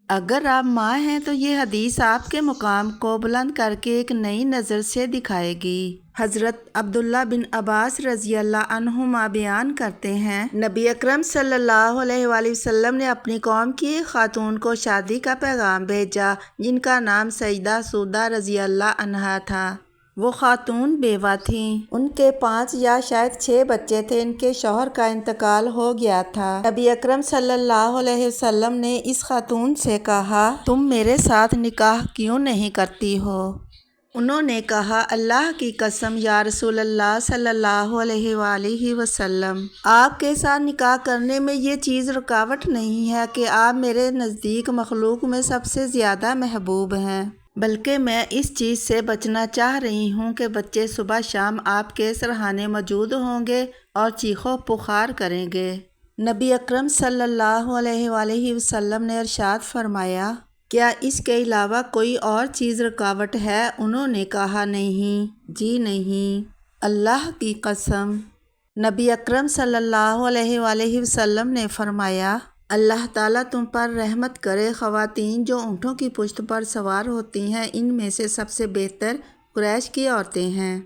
اگر آپ ماں ہیں تو یہ حدیث آپ کے مقام کو بلند کر کے ایک نئی نظر سے دکھائے گی۔ حضرت عبداللہ بن عباس رضی اللہ عنہما بیان کرتے ہیں، نبی اکرم صلی اللہ علیہ وآلہ وسلم نے اپنی قوم کی ایک خاتون کو شادی کا پیغام بھیجا جن کا نام سیدہ سودہ رضی اللہ عنہا تھا۔ وہ خاتون بیوہ تھیں، ان کے 5 یا شاید 6 بچے تھے، ان کے شوہر کا انتقال ہو گیا تھا۔ نبی اکرم صلی اللہ علیہ وسلم نے اس خاتون سے کہا، تم میرے ساتھ نکاح کیوں نہیں کرتی ہو؟ انہوں نے کہا، اللہ کی قسم یا رسول اللہ صلی اللہ علیہ وآلہ وسلم، آپ کے ساتھ نکاح کرنے میں یہ چیز رکاوٹ نہیں ہے کہ آپ میرے نزدیک مخلوق میں سب سے زیادہ محبوب ہیں، بلکہ میں اس چیز سے بچنا چاہ رہی ہوں کہ بچے صبح شام آپ کے سرہانے موجود ہوں گے اور چیخ و پکار کریں گے۔ نبی اکرم صلی اللہ علیہ وآلہ وسلم نے ارشاد فرمایا، کیا اس کے علاوہ کوئی اور چیز رکاوٹ ہے؟ انہوں نے کہا، نہیں جی نہیں، اللہ کی قسم۔ نبی اکرم صلی اللہ علیہ وآلہ وسلم نے فرمایا، اللہ تعالیٰ تم پر رحمت کرے، خواتین جو اونٹوں کی پشت پر سوار ہوتی ہیں ان میں سے سب سے بہتر قریش کی عورتیں ہیں،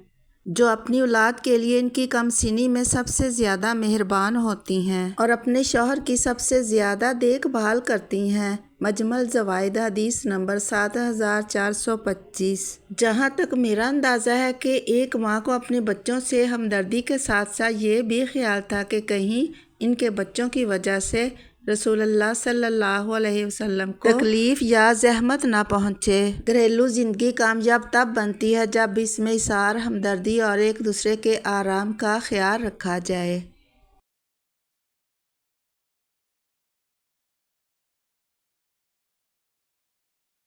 جو اپنی اولاد کے لیے ان کی کم سنی میں سب سے زیادہ مہربان ہوتی ہیں اور اپنے شوہر کی سب سے زیادہ دیکھ بھال کرتی ہیں۔ مجمع الزوائد حدیث نمبر 7425۔ جہاں تک میرا اندازہ ہے کہ ایک ماں کو اپنے بچوں سے ہمدردی کے ساتھ ساتھ یہ بھی خیال تھا کہ کہیں ان کے بچوں کی وجہ سے رسول اللہ صلی اللہ علیہ وسلم کو تکلیف یا زحمت نہ پہنچے۔ گھریلو زندگی کامیاب تب بنتی ہے جب اس میں ایثار، ہمدردی اور ایک دوسرے کے آرام کا خیال رکھا جائے۔